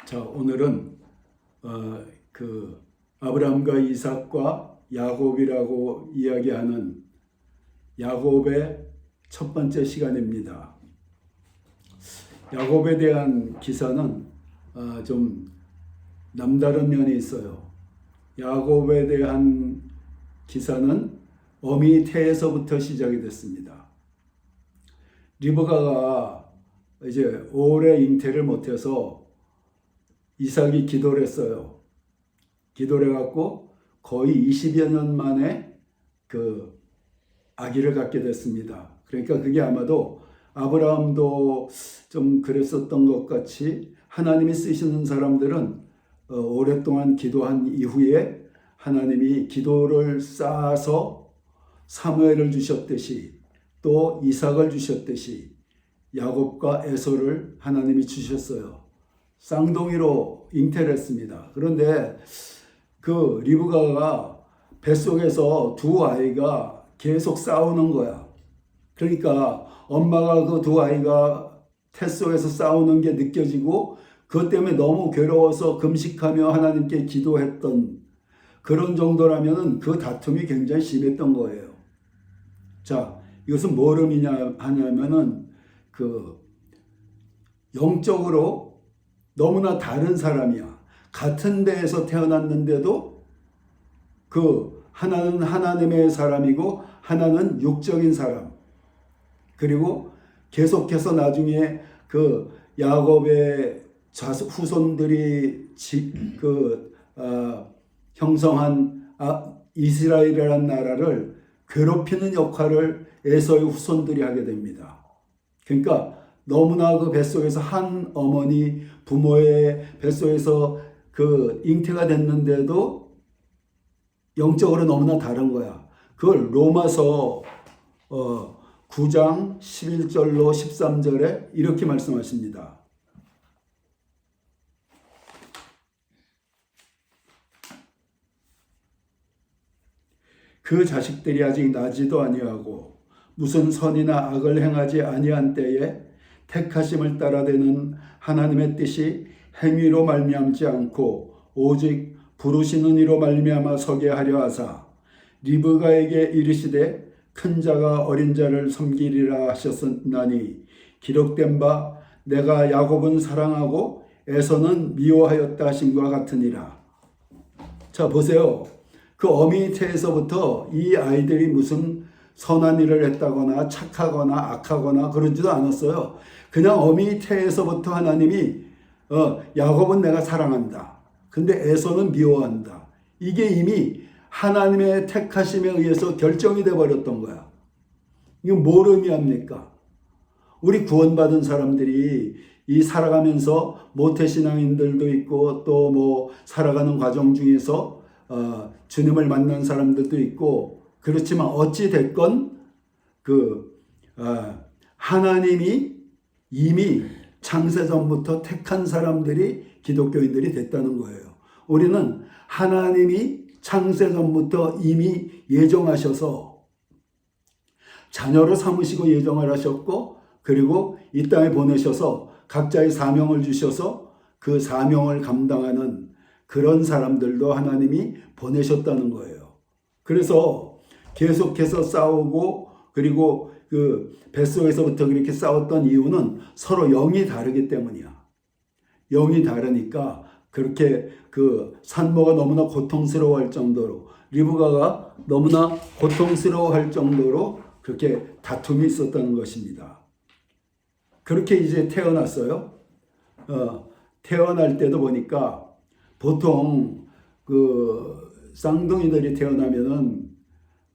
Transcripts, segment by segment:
자, 오늘은 아브라함과 이삭과 야곱이라고 이야기하는 야곱의 첫 번째 시간입니다. 야곱에 대한 기사는 좀 남다른 면이 있어요. 야곱에 대한 기사는 어미 태에서부터 시작이 됐습니다. 리브가가 이제 오래 잉태를 못해서 이삭이 기도를 했어요. 기도를 해갖고 거의 20여 년 만에 그 아기를 갖게 됐습니다. 그러니까 그게 아마도 아브라함도 좀 그랬었던 것 같이 하나님이 쓰시는 사람들은 오랫동안 기도한 이후에 하나님이 기도를 쌓아서 사무엘을 주셨듯이 또 이삭을 주셨듯이 야곱과 에서를 하나님이 주셨어요. 쌍둥이로 잉태를 했습니다. 그런데 그 리브가가 뱃속에서 두 아이가 계속 싸우는 거야. 그러니까 엄마가 그 두 아이가 태 속에서 싸우는 게 느껴지고 그것 때문에 너무 괴로워서 금식하며 하나님께 기도했던 그런 정도라면은 그 다툼이 굉장히 심했던 거예요. 자, 이것은 뭘 의미하냐면은 영적으로 너무나 다른 사람이야. 같은 데에서 태어났는데도 하나는 하나님의 사람이고 하나는 육적인 사람. 그리고 계속해서 나중에 야곱의 후손들이 형성한 이스라엘이라는 나라를 괴롭히는 역할을 에서의 후손들이 하게 됩니다. 그러니까 너무나 그 뱃속에서 한 어머니 부모의 뱃속에서 잉태가 됐는데도 영적으로 너무나 다른 거야. 그걸 로마서 9장 11절로 13절에 이렇게 말씀하십니다. 그 자식들이 아직 나지도 아니하고 무슨 선이나 악을 행하지 아니한 때에 택하심을 따라되는 하나님의 뜻이 행위로 말미암지 않고 오직 부르시는 이로 말미암아 서게 하려 하사 리브가에게 이르시되 큰 자가 어린 자를 섬기리라 하셨나니 기록된 바 내가 야곱은 사랑하고 에서는 미워하였다 하심과 같으니라. 자, 보세요. 그 어미 태에서부터 이 아이들이 무슨 선한 일을 했다거나 착하거나 악하거나 그러지도 않았어요. 그냥 어미 태에서부터 하나님이 야곱은 내가 사랑한다. 근데 에서는 미워한다. 이게 이미 하나님의 택하심에 의해서 결정이 돼 버렸던 거야. 이건 뭘 의미합니까? 우리 구원받은 사람들이 이 살아가면서 모태신앙인들도 있고 또 뭐 살아가는 과정 중에서 주님을 만난 사람들도 있고 그렇지만 어찌 됐건 하나님이 이미 창세전부터 택한 사람들이 기독교인들이 됐다는 거예요. 우리는 하나님이 창세전부터 이미 예정하셔서 자녀로 삼으시고 예정을 하셨고 그리고 이 땅에 보내셔서 각자의 사명을 주셔서 그 사명을 감당하는 그런 사람들도 하나님이 보내셨다는 거예요. 그래서 계속해서 싸우고 그리고 뱃속에서부터 그렇게 싸웠던 이유는 서로 영이 다르기 때문이야. 영이 다르니까 그렇게 산모가 너무나 고통스러워할 정도로 리브가가 너무나 고통스러워할 정도로 그렇게 다툼이 있었다는 것입니다. 그렇게 이제 태어났어요. 태어날 때도 보니까 보통 쌍둥이들이 태어나면은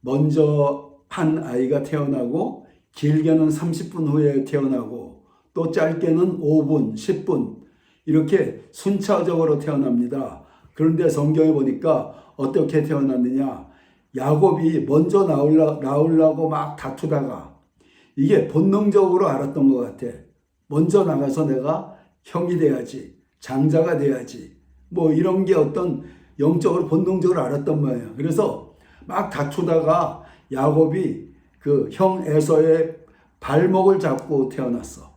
먼저 한 아이가 태어나고 길게는 30분 후에 태어나고 또 짧게는 5분, 10분 이렇게 순차적으로 태어납니다. 그런데 성경에 보니까 어떻게 태어났느냐. 야곱이 먼저 나오려고 막 다투다가 이게 본능적으로 알았던 것 같아. 먼저 나가서 내가 형이 돼야지, 장자가 돼야지 뭐 이런 게 어떤 영적으로 본능적으로 알았던 모양이에요. 그래서 막 다투다가 야곱이 형 에서의 발목을 잡고 태어났어.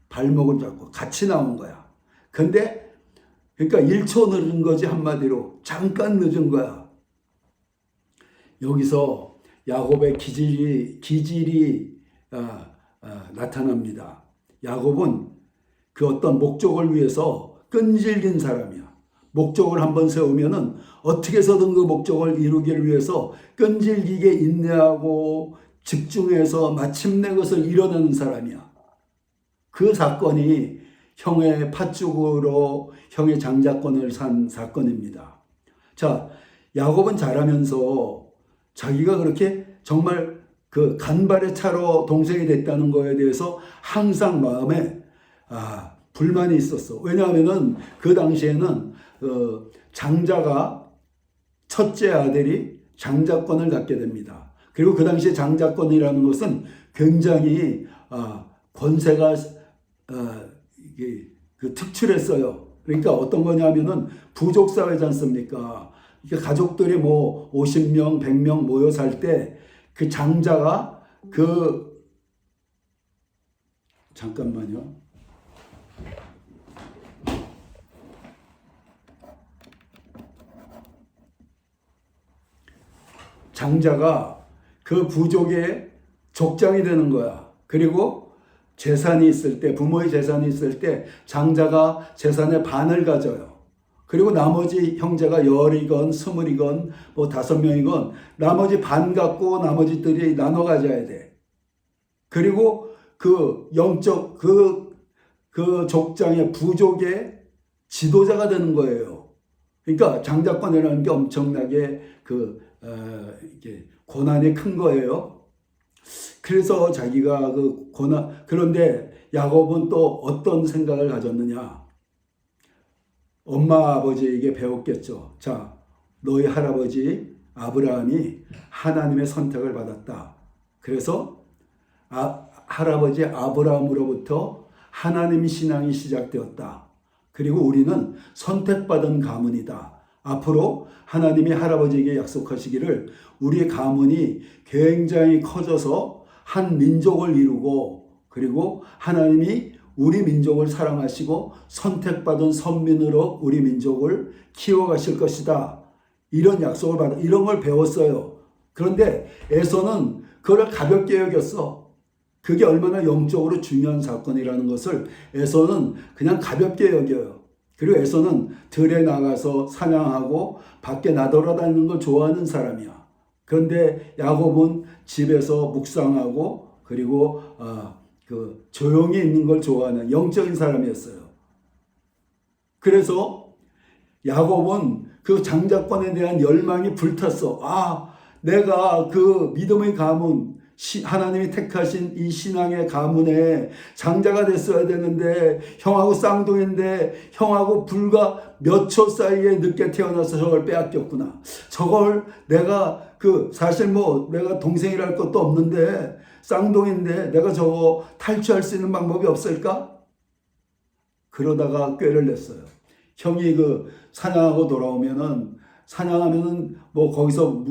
발목을 잡고 같이 나온 거야. 근데 그러니까 1초 늦은 거지, 한마디로. 잠깐 늦은 거야. 여기서 야곱의 기질이 나타납니다. 야곱은 그 어떤 목적을 위해서 끈질긴 사람이야. 목적을 한번 세우면은 어떻게 해서든 그 목적을 이루기를 위해서 끈질기게 인내하고 집중해서 마침내 그것을 이뤄내는 사람이야. 그 사건이 형의 팥죽으로 형의 장자권을 산 사건입니다. 자, 야곱은 자라면서 자기가 그렇게 정말 그 간발의 차로 동생이 됐다는 거에 대해서 항상 마음에 불만이 있었어. 왜냐하면은 그 당시에는 장자가 첫째 아들이 장자권을 갖게 됩니다. 그리고 그 당시에 장자권이라는 것은 굉장히 권세가 특출했어요. 그러니까 어떤 거냐면은 부족 사회지 않습니까? 가족들이 뭐 50명, 100명 모여 살 때 그 장자가 잠깐만요. 장자가 그 부족의 족장이 되는 거야. 그리고 재산이 있을 때, 부모의 재산이 있을 때 장자가 재산의 반을 가져요. 그리고 나머지 형제가 10이건 20이건 뭐 5명이건 나머지 반 갖고 나머지들이 나눠 가져야 돼. 그리고 그 영적 그 족장의 부족의 지도자가 되는 거예요. 그러니까 장자권이라는 게 엄청나게 이게 고난이 큰 거예요. 그래서 자기가 그런데 야곱은 또 어떤 생각을 가졌느냐? 엄마 아버지에게 배웠겠죠. 자, 너희 할아버지 아브라함이 하나님의 선택을 받았다. 그래서 할아버지 아브라함으로부터 하나님 신앙이 시작되었다. 그리고 우리는 선택받은 가문이다. 앞으로 하나님이 할아버지에게 약속하시기를 우리의 가문이 굉장히 커져서 한 민족을 이루고, 그리고 하나님이 우리 민족을 사랑하시고 선택받은 선민으로 우리 민족을 키워가실 것이다. 이런 약속을 받아, 이런 걸 배웠어요. 그런데 에서는 그걸 가볍게 여겼어. 그게 얼마나 영적으로 중요한 사건이라는 것을 에서는 그냥 가볍게 여겨요. 그리고 에서는 들에 나가서 사냥하고 밖에 나돌아다니는 걸 좋아하는 사람이야. 그런데 야곱은 집에서 묵상하고 그리고 조용히 있는 걸 좋아하는 영적인 사람이었어요. 그래서 야곱은 그 장자권에 대한 열망이 불탔어. 내가 그 믿음의 가문, 하나님이 택하신 이 신앙의 가문에 장자가 됐어야 되는데 형하고 쌍둥이인데 형하고 불과 몇 초 사이에 늦게 태어나서 저걸 빼앗겼구나. 저걸 내가 사실 내가 동생이랄 것도 없는데 쌍둥이인데 내가 저거 탈취할 수 있는 방법이 없을까? 그러다가 꾀를 냈어요. 형이 사냥하고 돌아오면은 거기서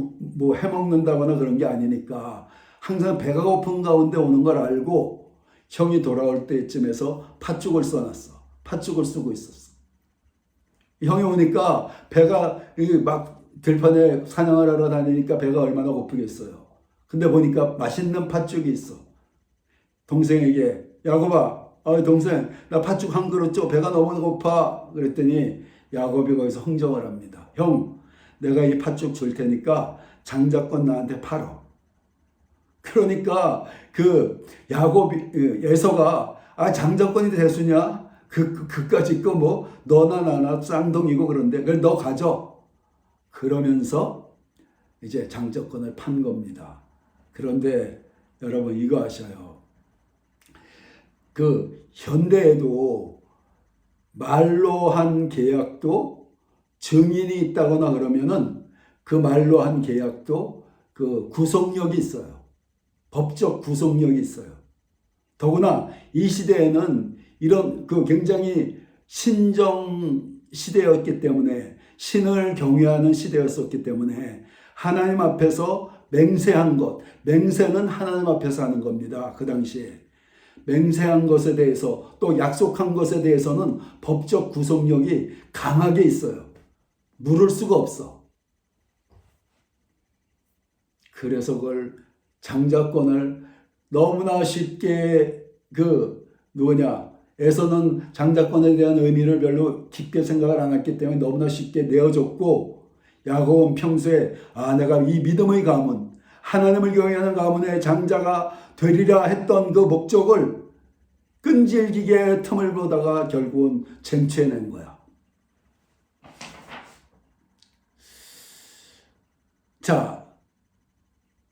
해먹는다거나 그런 게 아니니까 항상 배가 고픈 가운데 오는 걸 알고 형이 돌아올 때쯤에서 팥죽을 써놨어. 팥죽을 쓰고 있었어. 형이 오니까 배가 막 들판에 사냥을 하러 다니니까 배가 얼마나 고프겠어요. 근데 보니까 맛있는 팥죽이 있어. 동생에게, 야곱아, 동생, 나 팥죽 한 그릇 줘. 배가 너무 고파. 그랬더니 야곱이 거기서 흥정을 합니다. 형, 내가 이 팥죽 줄 테니까 장자권 나한테 팔어. 그러니까 에서가 장자권이 대수냐? 그까짓 거 너나 나나 쌍둥이고 그런데 그래 너 가져. 그러면서 이제 장자권을 판 겁니다. 그런데 여러분 이거 아셔요. 현대에도 말로 한 계약도 증인이 있다거나 그러면은 그 말로 한 계약도 구속력이 있어요. 법적 구속력이 있어요. 더구나 이 시대에는 이런 굉장히 신정 시대였기 때문에, 신을 경외하는 시대였었기 때문에 하나님 앞에서 맹세한 것, 맹세는 하나님 앞에서 하는 겁니다. 그 당시에 맹세한 것에 대해서 또 약속한 것에 대해서는 법적 구속력이 강하게 있어요. 물을 수가 없어. 그래서 그걸 장자권을 너무나 쉽게 에서는 장자권에 대한 의미를 별로 깊게 생각을 안 했기 때문에 너무나 쉽게 내어줬고, 야곱은 평소에 내가 이 믿음의 가문, 하나님을 경외하는 가문의 장자가 되리라 했던 그 목적을 끈질기게 틈을 보다가 결국은 쟁취해낸 거야. 자,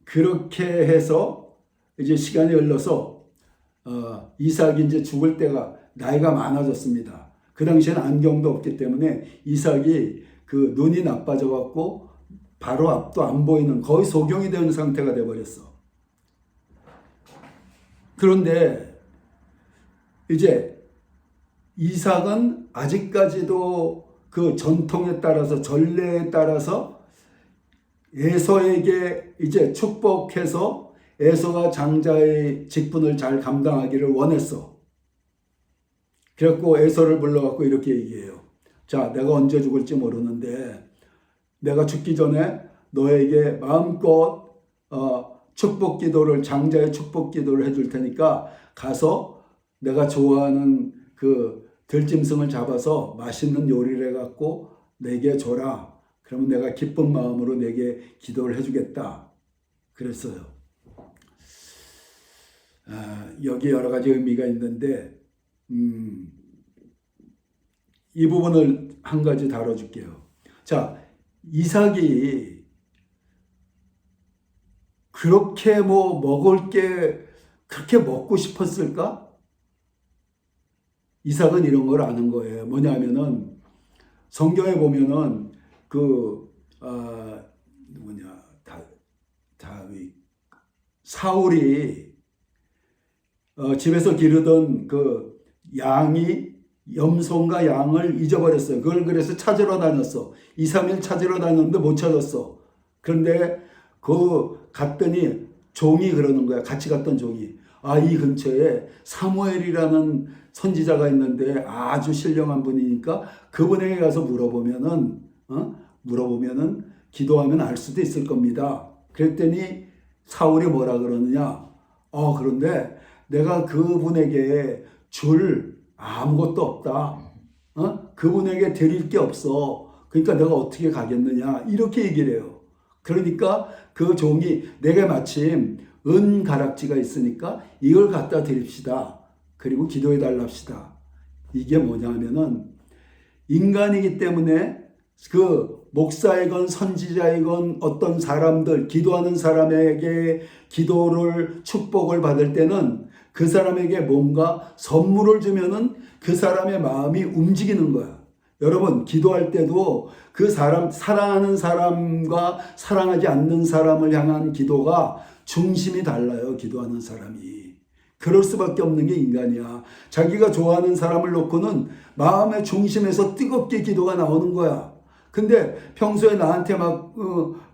그렇게 해서 이제 시간이 흘러서 이삭이 이제 죽을 때가 나이가 많아졌습니다. 그 당시에는 안경도 없기 때문에 이삭이 그 눈이 나빠져 갖고 바로 앞도 안 보이는 거의 소경이 되는 상태가 돼 버렸어. 그런데 이제 이삭은 아직까지도 그 전통에 따라서, 전례에 따라서 에서에게 이제 축복해서 에서가 장자의 직분을 잘 감당하기를 원했어. 그래갖고 에서를 불러갖고 이렇게 얘기해요. 자, 내가 언제 죽을지 모르는데 내가 죽기 전에 너에게 마음껏 축복 기도를, 장자의 축복 기도를 해줄 테니까 가서 내가 좋아하는 그 들짐승을 잡아서 맛있는 요리를 해갖고 내게 줘라. 그러면 내가 기쁜 마음으로 내게 기도를 해주겠다. 그랬어요. 여기 여러 가지 의미가 있는데 이 부분을 한 가지 다뤄줄게요. 자, 이삭이 그렇게 먹을 게 그렇게 먹고 싶었을까? 이삭은 이런 걸 아는 거예요. 뭐냐면은 성경에 보면은 사울이 집에서 기르던 그 양이 염소인가 양을 잊어버렸어요. 그걸 그래서 찾으러 다녔어. 2, 3일 찾으러 다녔는데 못 찾았어. 그런데 갔더니 종이 그러는 거야. 같이 갔던 종이. 이 근처에 사무엘이라는 선지자가 있는데 아주 신령한 분이니까 그분에게 가서 물어보면은 기도하면 알 수도 있을 겁니다. 그랬더니 사울이 뭐라 그러느냐? 그런데 내가 그분에게 줄 아무것도 없다. 그분에게 드릴 게 없어. 그러니까 내가 어떻게 가겠느냐? 이렇게 얘기를 해요. 그러니까 그 종이 내게 마침 은 가락지가 있으니까 이걸 갖다 드립시다. 그리고 기도해 달랍시다. 이게 뭐냐면은 인간이기 때문에 그 목사이건 선지자이건 어떤 사람들, 기도하는 사람에게 기도를 축복을 받을 때는 그 사람에게 뭔가 선물을 주면은 그 사람의 마음이 움직이는 거야. 여러분, 기도할 때도 그 사람, 사랑하는 사람과 사랑하지 않는 사람을 향한 기도가 중심이 달라요. 기도하는 사람이. 그럴 수밖에 없는 게 인간이야. 자기가 좋아하는 사람을 놓고는 마음의 중심에서 뜨겁게 기도가 나오는 거야. 근데 평소에 나한테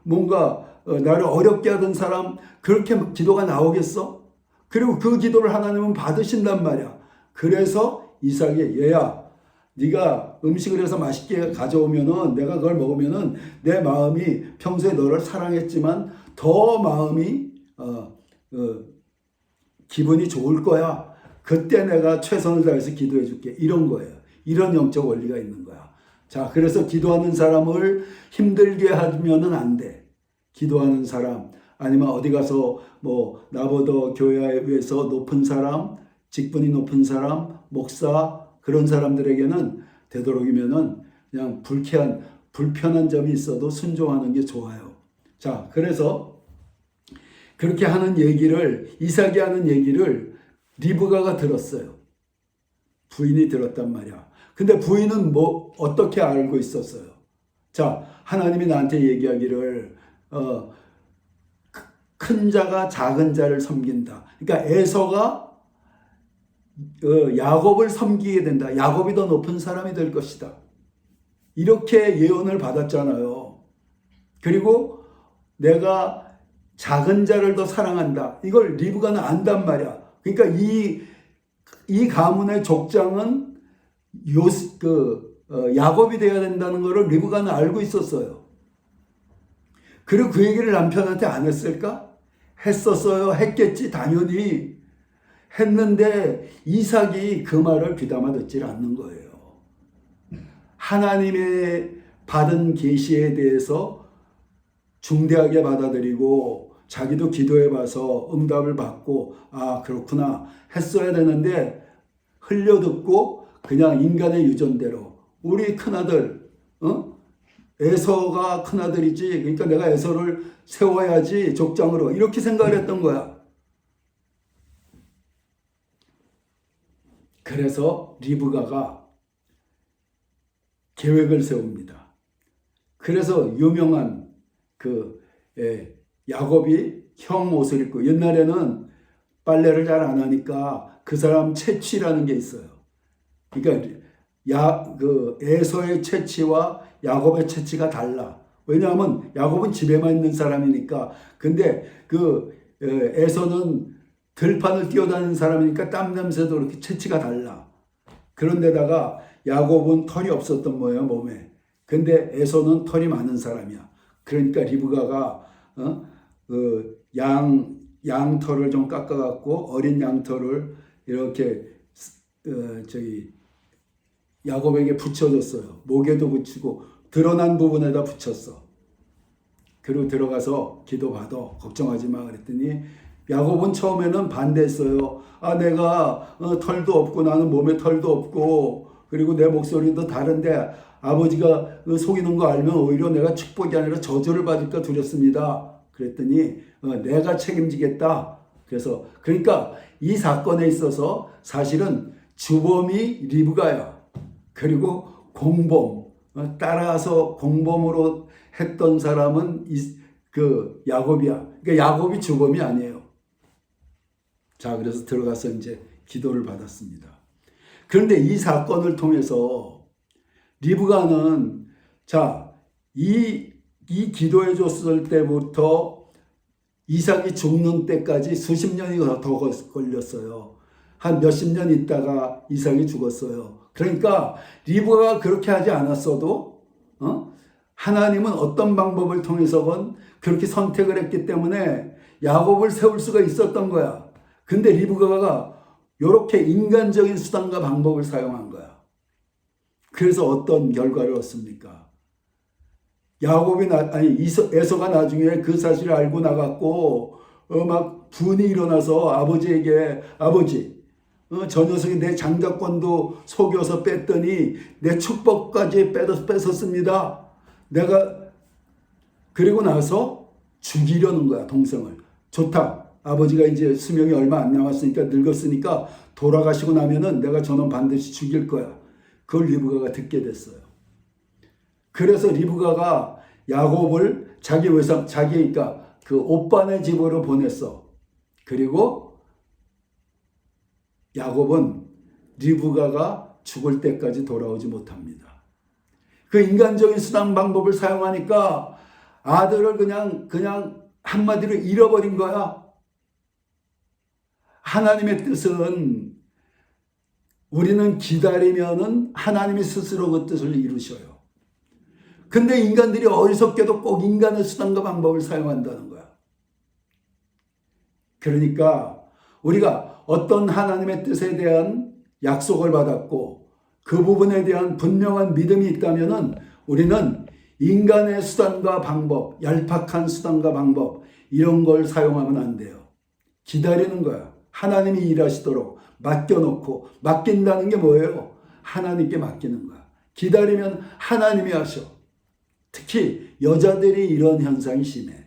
뭔가 나를 어렵게 하던 사람 그렇게 기도가 나오겠어? 그리고 그 기도를 하나님은 받으신단 말이야. 그래서 이삭이 얘야, 네가 음식을 해서 맛있게 가져오면은 내가 그걸 먹으면은 내 마음이 평소에 너를 사랑했지만 더 마음이 기분이 좋을 거야. 그때 내가 최선을 다해서 기도해 줄게. 이런 거예요. 이런 영적 원리가 있는 거야. 자, 그래서 기도하는 사람을 힘들게 하면은 안 돼. 기도하는 사람, 아니면 어디 가서 나보다 교회에서 높은 사람, 직분이 높은 사람, 목사, 그런 사람들에게는 되도록이면은 그냥 불편한 점이 있어도 순종하는 게 좋아요. 자, 그래서 그렇게 하는 얘기를, 이삭이 하는 얘기를 리브가가 들었어요. 부인이 들었단 말이야. 근데 부인은 어떻게 알고 있었어요? 자, 하나님이 나한테 얘기하기를, 큰 자가 작은 자를 섬긴다. 그러니까 에서가 야곱을 섬기게 된다. 야곱이 더 높은 사람이 될 것이다. 이렇게 예언을 받았잖아요. 그리고 내가 작은 자를 더 사랑한다. 이걸 리브가는 안단 말이야. 그러니까 이 이 가문의 족장은 야곱이 되어야 된다는 것을 리브가는 알고 있었어요. 그리고 그 얘기를 남편한테 안 했을까? 했었어요. 했겠지. 당연히 했는데 이삭이 그 말을 귀담아 듣질 않는 거예요. 하나님의 받은 계시에 대해서 중대하게 받아들이고 자기도 기도해 봐서 응답을 받고 아 그렇구나 했어야 되는데 흘려듣고 그냥 인간의 유전대로 우리 큰아들 에서가 큰아들이지 그러니까 내가 에서를 세워야지 족장으로 이렇게 생각을 했던 거야. 그래서 리브가가 계획을 세웁니다. 그래서 유명한 야곱이 형 옷을 입고 옛날에는 빨래를 잘 안 하니까 그 사람 채취라는 게 있어요. 그러니까 에서의 채취와 야곱의 채취가 달라. 왜냐하면 야곱은 집에만 있는 사람이니까. 근데 에서는 들판을 뛰어다니는 사람이니까 땀 냄새도 그렇게 채취가 달라. 그런데다가 야곱은 털이 없었던 거예요, 몸에. 근데 에서는 털이 많은 사람이야. 그러니까 리브가가 양털을 좀 깎아갖고 어린 양털을 이렇게 야곱에게 붙여줬어요. 목에도 붙이고 드러난 부분에다 붙였어. 그리고 들어가서 기도받아. 걱정하지 마. 그랬더니 야곱은 처음에는 반대했어요. 아 내가 털도 없고 나는 몸에 털도 없고 그리고 내 목소리도 다른데 아버지가 속이는 거 알면 오히려 내가 축복이 아니라 저주를 받을까 두렵습니다. 그랬더니 내가 책임지겠다. 그러니까 이 사건에 있어서 사실은 주범이 리브가야. 그리고 공범 따라서 공범으로 했던 사람은 야곱이야. 그러니까 야곱이 주범이 아니에요. 자, 그래서 들어가서 이제 기도를 받았습니다. 그런데 이 사건을 통해서 리브가는 이 기도해 줬을 때부터 이삭이 죽는 때까지 수십 년이 더 걸렸어요. 한 몇십 년 있다가 이삭이 죽었어요. 그러니까 리브가가 그렇게 하지 않았어도 하나님은 어떤 방법을 통해서건 그렇게 선택을 했기 때문에 야곱을 세울 수가 있었던 거야. 근데 리브가가 이렇게 인간적인 수단과 방법을 사용한 거야. 그래서 어떤 결과를 얻습니까? 에서가 나중에 그 사실을 알고 나갔고 막 분이 일어나서 아버지에게 아버지 저 녀석이 내 장자권도 속여서 뺐더니 내 축복까지 뺏었습니다. 그리고 나서 죽이려는 거야, 동생을. 좋다. 아버지가 이제 수명이 얼마 안 남았으니까 늙었으니까 돌아가시고 나면은 내가 저놈 반드시 죽일 거야. 그걸 리브가가 듣게 됐어요. 그래서 리브가가 야곱을 그러니까 그 오빠네 집으로 보냈어. 그리고 야곱은 리브가가 죽을 때까지 돌아오지 못합니다. 그 인간적인 수단 방법을 사용하니까 아들을 그냥 한마디로 잃어버린 거야. 하나님의 뜻은 우리는 기다리면은 하나님이 스스로 그 뜻을 이루셔요. 근데 인간들이 어리석게도 꼭 인간의 수단과 방법을 사용한다는 거야. 그러니까 우리가 어떤 하나님의 뜻에 대한 약속을 받았고 그 부분에 대한 분명한 믿음이 있다면은 우리는 인간의 수단과 방법, 얄팍한 수단과 방법 이런 걸 사용하면 안 돼요. 기다리는 거야. 하나님이 일하시도록 맡겨놓고 맡긴다는 게 뭐예요? 하나님께 맡기는 거야. 기다리면 하나님이 하셔. 특히 여자들이 이런 현상이 심해.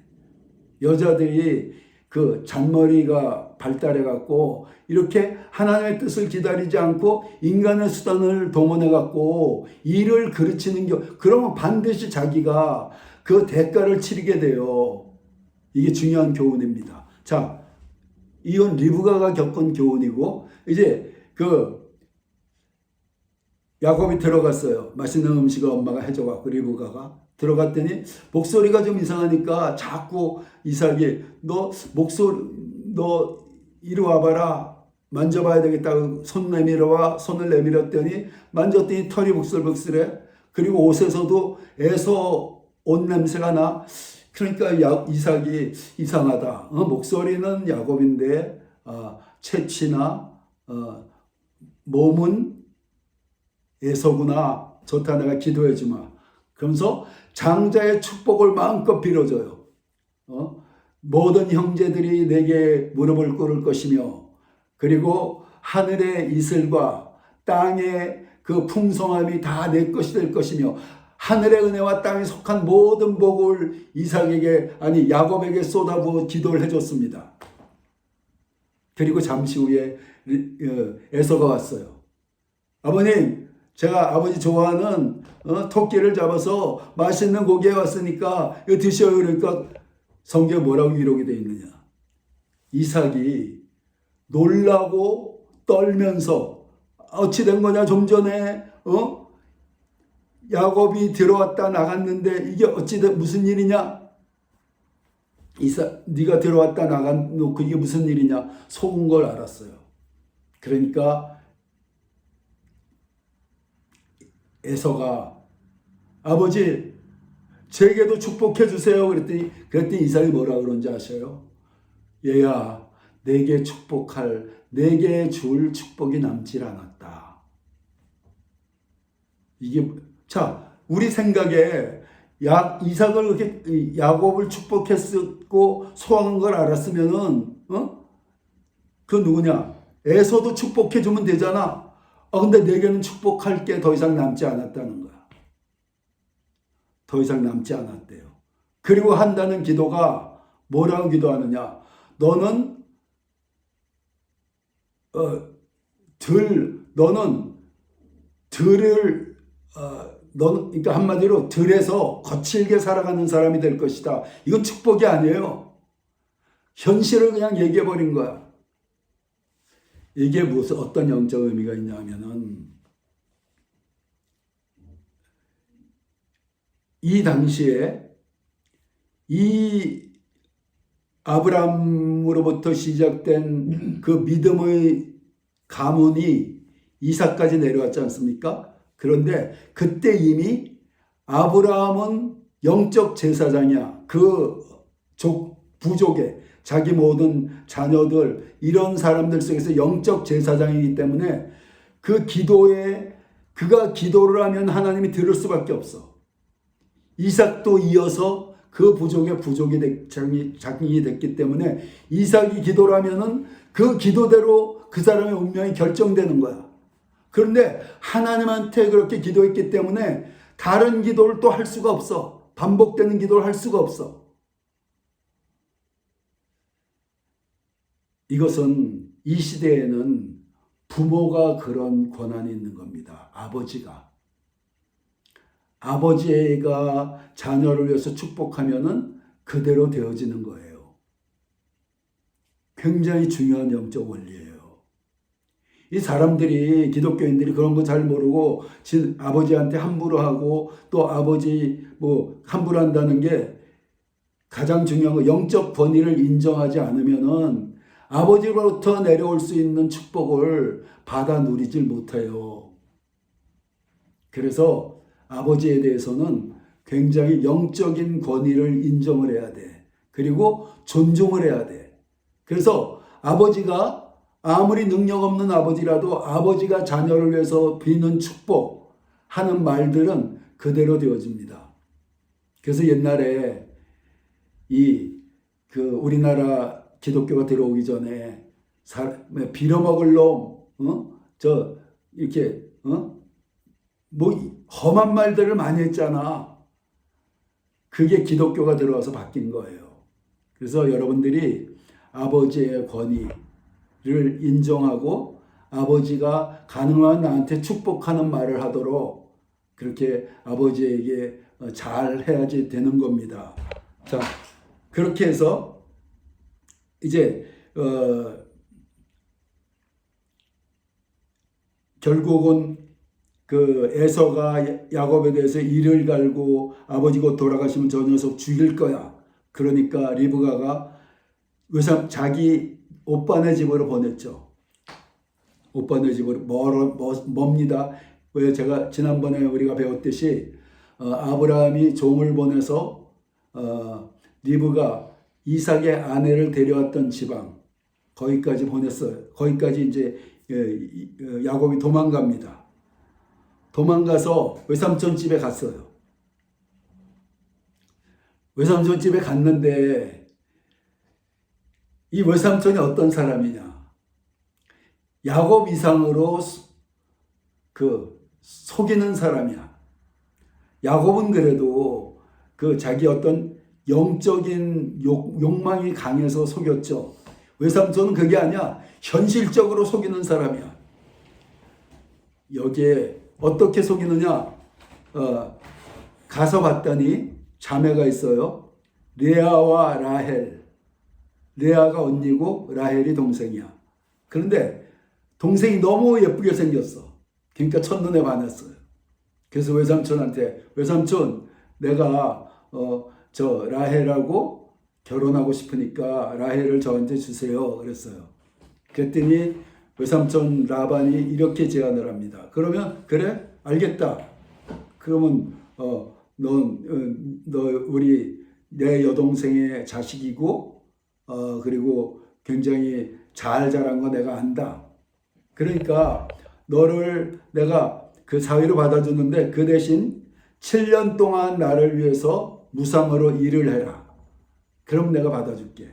여자들이 그 잔머리가 발달해갖고 이렇게 하나님의 뜻을 기다리지 않고 인간의 수단을 동원해갖고 일을 그르치는 그러면 반드시 자기가 그 대가를 치르게 돼요. 이게 중요한 교훈입니다. 자, 이건 리브가가 겪은 교훈이고 이제 야곱이 들어갔어요. 맛있는 음식을 엄마가 해줘갖고 리브가가 들어갔더니 목소리가 좀 이상하니까 자꾸 이삭이 너 이리 와봐라. 만져봐야 되겠다고 손을 내밀었더니 만졌더니 털이 북슬북슬해. 그리고 옷에서도 에서 옷 냄새가 나. 그러니까 이삭이 이상하다. 목소리는 야곱인데 체치나 몸은 에서구나. 좋다, 내가 기도해 주마. 그러면서 장자의 축복을 마음껏 빌어줘요. 모든 형제들이 내게 무릎을 꿇을 것이며, 그리고 하늘의 이슬과 땅의 그 풍성함이 다 내 것이 될 것이며, 하늘의 은혜와 땅에 속한 모든 복을 야곱에게 쏟아부어 기도를 해줬습니다. 그리고 잠시 후에 에서가 왔어요. 아버님, 제가 아버지 좋아하는 토끼를 잡아서 맛있는 고기에 왔으니까 이거 드셔요. 그러니까 성경에 뭐라고 기록이 되어 있느냐. 이삭이 놀라고 떨면서 어찌 된 거냐, 좀 전에 야곱이 들어왔다 나갔는데 이게 무슨 일이냐? 네가 들어왔다 나간 이게 무슨 일이냐? 속은 걸 알았어요. 그러니까 에서가 아버지 제게도 축복해 주세요. 그랬더니 이삭이 뭐라 그런지 아셔요? 얘야, 내게 줄 축복이 남질 않았다. 우리 생각에 이삭을 그렇게 야곱을 축복했고 소원한 걸 알았으면은 그 누구냐? 에서도 축복해 주면 되잖아. 근데 내게는 축복할 게 더 이상 남지 않았다는 거야. 더 이상 남지 않았대요. 그리고 한다는 기도가 뭐라고 기도하느냐? 너는 그러니까 한마디로 들에서 거칠게 살아가는 사람이 될 것이다. 이건 축복이 아니에요. 현실을 그냥 얘기해 버린 거야. 이게 어떤 영적 의미가 있냐면은, 이 당시에 이 아브라함으로부터 시작된 그 믿음의 가문이 이삭까지 내려왔지 않습니까? 그런데 그때 이미 아브라함은 영적 제사장이야. 그 부족의 자기 모든 자녀들, 이런 사람들 속에서 영적 제사장이기 때문에 그가 기도를 하면 하나님이 들을 수밖에 없어. 이삭도 이어서 그 부족이 장인이 됐기 때문에 이삭이 기도를 하면은 그 기도대로 그 사람의 운명이 결정되는 거야. 그런데 하나님한테 그렇게 기도했기 때문에 다른 기도를 또 할 수가 없어. 반복되는 기도를 할 수가 없어. 이것은 이 시대에는 부모가 그런 권한이 있는 겁니다. 아버지가 자녀를 위해서 축복하면은 그대로 되어지는 거예요. 굉장히 중요한 영적 원리예요. 이 사람들이, 기독교인들이 그런 거 잘 모르고 아버지한테 함부로 하고 또 아버지 함부로 한다는 게 가장 중요한 거, 영적 권위를 인정하지 않으면은 아버지로부터 내려올 수 있는 축복을 받아 누리질 못해요. 그래서 아버지에 대해서는 굉장히 영적인 권위를 인정을 해야 돼. 그리고 존중을 해야 돼. 그래서 아버지가 아무리 능력 없는 아버지라도 아버지가 자녀를 위해서 비는 축복하는 말들은 그대로 되어집니다. 그래서 옛날에 우리나라 기독교가 들어오기 전에 빌어먹을 놈, 험한 말들을 많이 했잖아. 그게 기독교가 들어와서 바뀐 거예요. 그래서 여러분들이 아버지의 권위를 인정하고 아버지가 가능한 나한테 축복하는 말을 하도록 그렇게 아버지에게 잘 해야지 되는 겁니다. 자, 그렇게 해서 이제 결국은 그 에서가 야곱에 대해서 이를 갈고 아버지 곧 돌아가시면 저 녀석 죽일 거야. 그러니까 리브가가 자기 오빠네 집으로 보냈죠. 오빠네 집으로 멉니다. 왜 제가 지난번에 우리가 배웠듯이 아브라함이 종을 보내서 리브가 이삭의 아내를 데려왔던 지방 거기까지 보냈어요. 거기까지 이제 야곱이 도망갑니다. 도망가서 외삼촌 집에 갔어요. 외삼촌 집에 갔는데 이 외삼촌이 어떤 사람이냐? 야곱 이상으로 속이는 사람이야. 야곱은 그래도 자기 어떤 영적인 욕망이 강해서 속였죠. 외삼촌은 그게 아니야. 현실적으로 속이는 사람이야. 여기에 어떻게 속이느냐? 가서 봤더니 자매가 있어요. 레아와 라헬. 레아가 언니고 라헬이 동생이야. 그런데 동생이 너무 예쁘게 생겼어. 그러니까 첫눈에 반했어요. 그래서 외삼촌한테 외삼촌 내가 저 라헬하고 결혼하고 싶으니까 라헬을 저한테 주세요. 그랬어요. 그랬더니 외삼촌 라반이 이렇게 제안을 합니다. 그러면 그래? 알겠다. 그러면 너 우리 내 여동생의 자식이고 그리고 굉장히 잘 자란 거 내가 안다. 그러니까 너를 내가 그 사위로 받아주는데 그 대신 7년 동안 나를 위해서 무상으로 일을 해라. 그럼 내가 받아줄게.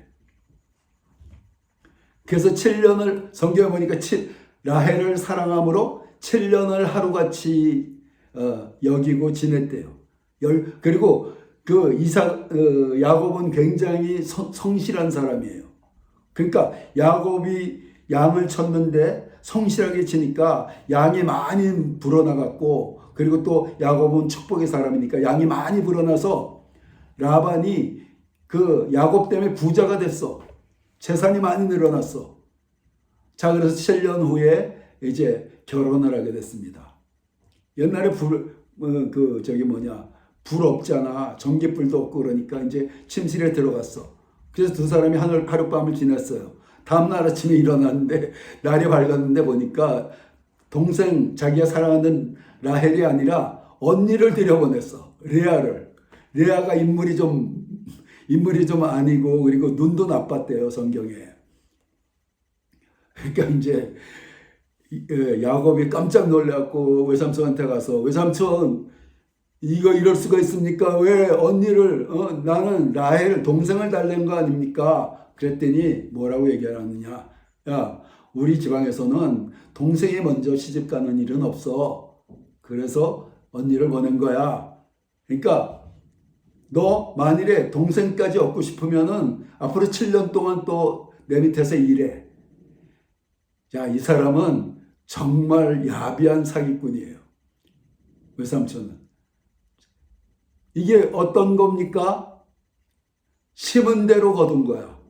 그래서 7년을 성경에 보니까 라헬을 사랑함으로 7년을 하루같이 여기고 지냈대요. 그리고 야곱은 굉장히 성실한 사람이에요. 그러니까 야곱이 양을 쳤는데 성실하게 치니까 양이 많이 불어나갔고, 그리고 또 야곱은 축복의 사람이니까 양이 많이 불어나서 라반이 야곱 때문에 부자가 됐어. 재산이 많이 늘어났어. 자, 그래서 7년 후에 이제 결혼을 하게 됐습니다. 옛날에 불 없잖아. 전기불도 없고 그러니까 이제 침실에 들어갔어. 그래서 두 사람이 하룻밤을 지냈어요. 다음날 아침에 일어났는데 날이 밝았는데 보니까 동생 자기가 사랑하는 라헬이 아니라 언니를 들여보냈어. 레아를. 레아가 인물이 좀 아니고 그리고 눈도 나빴대요, 성경에. 그러니까 이제 야곱이 깜짝 놀랐고 외삼촌한테 가서 외삼촌 이거 이럴 수가 있습니까? 왜 언니를 나는 라헬 동생을 달랜 거 아닙니까? 그랬더니 뭐라고 얘기하느냐? 야, 우리 지방에서는 동생이 먼저 시집 가는 일은 없어. 그래서 언니를 보낸 거야. 그러니까 너 만일에 동생까지 얻고 싶으면은 앞으로 7년 동안 또 내 밑에서 일해. 자, 이 사람은 정말 야비한 사기꾼이에요. 외삼촌은. 이게 어떤 겁니까? 심은 대로 거둔 거야.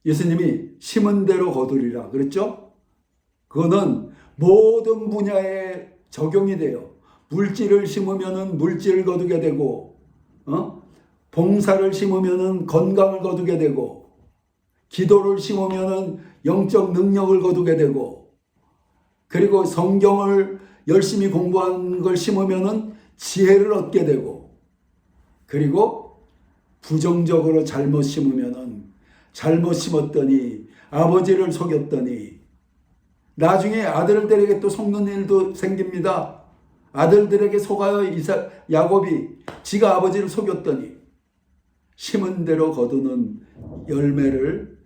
예수님이 심은 대로 거두리라 그랬죠? 그거는 모든 분야에 적용이 돼요. 물질을 심으면은 물질을 거두게 되고, 봉사를 심으면은 건강을 거두게 되고, 기도를 심으면은 영적 능력을 거두게 되고, 그리고 성경을 열심히 공부한 걸 심으면은 지혜를 얻게 되고, 그리고 부정적으로 잘못 심으면은 잘못 심었더니 아버지를 속였더니 나중에 아들들에게 또 속는 일도 생깁니다. 아들들에게 속아요. 야곱이 지가 아버지를 속였더니 심은 대로 거두는 열매를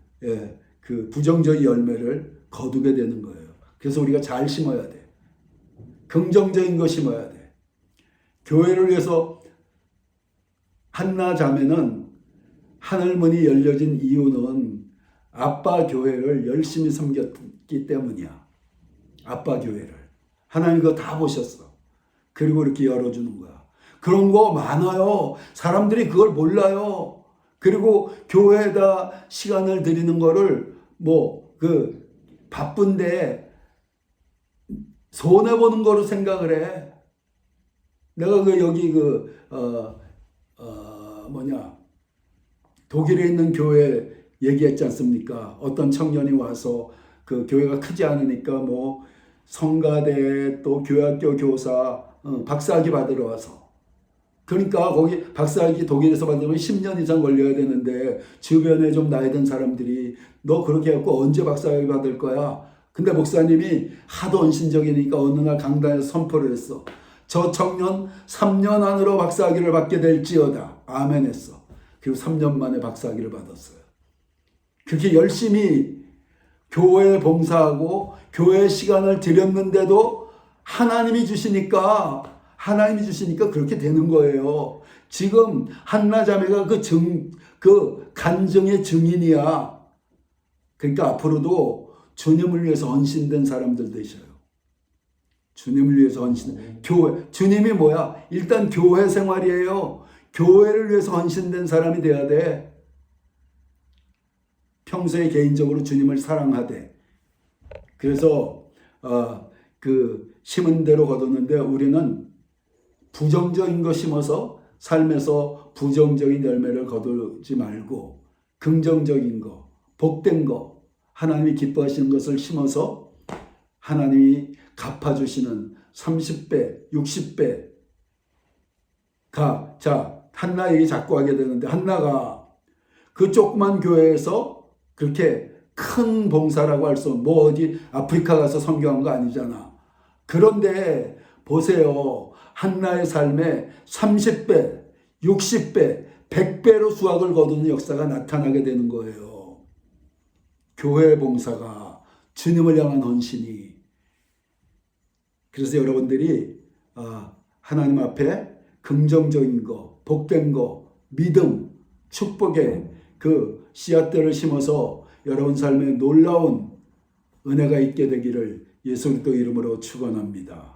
부정적인 열매를 거두게 되는 거예요. 그래서 우리가 잘 심어야 돼. 긍정적인 거 심어야 돼. 교회를 위해서 한나 자매는 하늘문이 열려진 이유는 아빠 교회를 열심히 섬겼기 때문이야. 아빠 교회를. 하나님 그거 다 보셨어. 그리고 이렇게 열어주는 거야. 그런 거 많아요. 사람들이 그걸 몰라요. 그리고 교회에다 시간을 들이는 거를 바쁜데 손해보는 거로 생각을 해. 내가 독일에 있는 교회 얘기했지 않습니까? 어떤 청년이 와서 그 교회가 크지 않으니까 뭐 성가대 또 교회학교 교사 박사학위 받으러 와서, 그러니까 거기 박사학위 독일에서 받으면 10년 이상 걸려야 되는데 주변에 좀 나이 든 사람들이 너 그렇게 해갖고 언제 박사학위 받을 거야? 근데 목사님이 하도 헌신적이니까 어느 날 강단에서 선포를 했어. 저 청년 3년 안으로 박사학위를 받게 될지어다. 아멘 했어. 그리고 3년 만에 박사학위를 받았어요. 그렇게 열심히 교회에 봉사하고 교회 시간을 들였는데도 하나님이 주시니까 그렇게 되는 거예요. 지금 한나 자매가 그 간증의 증인이야. 그러니까 앞으로도 주님을 위해서 헌신된 사람들 되셔요. 주님을 위해서 교회. 주님이 뭐야? 일단 교회 생활이에요. 교회를 위해서 헌신된 사람이 돼야 돼. 평소에 개인적으로 주님을 사랑하되. 그래서 그 심은 대로 거두는데 우리는 부정적인 거 심어서 삶에서 부정적인 열매를 거두지 말고 긍정적인 거, 복된 거, 하나님이 기뻐하시는 것을 심어서 하나님이 갚아주시는 30배, 60배가, 자, 한나 얘기 자꾸 하게 되는데, 한나가 그 조그만 교회에서 그렇게 큰 봉사라고 할 수 없는, 뭐 어디 아프리카 가서 선교한 거 아니잖아. 그런데 보세요. 한나의 삶에 30배, 60배, 100배로 수확을 거두는 역사가 나타나게 되는 거예요. 교회 봉사가, 주님을 향한 헌신이. 그래서 여러분들이 하나님 앞에 긍정적인 거, 복된 거, 믿음, 축복의 그 씨앗들을 심어서 여러분 삶에 놀라운 은혜가 있게 되기를 예수 그리스도 이름으로 축원합니다.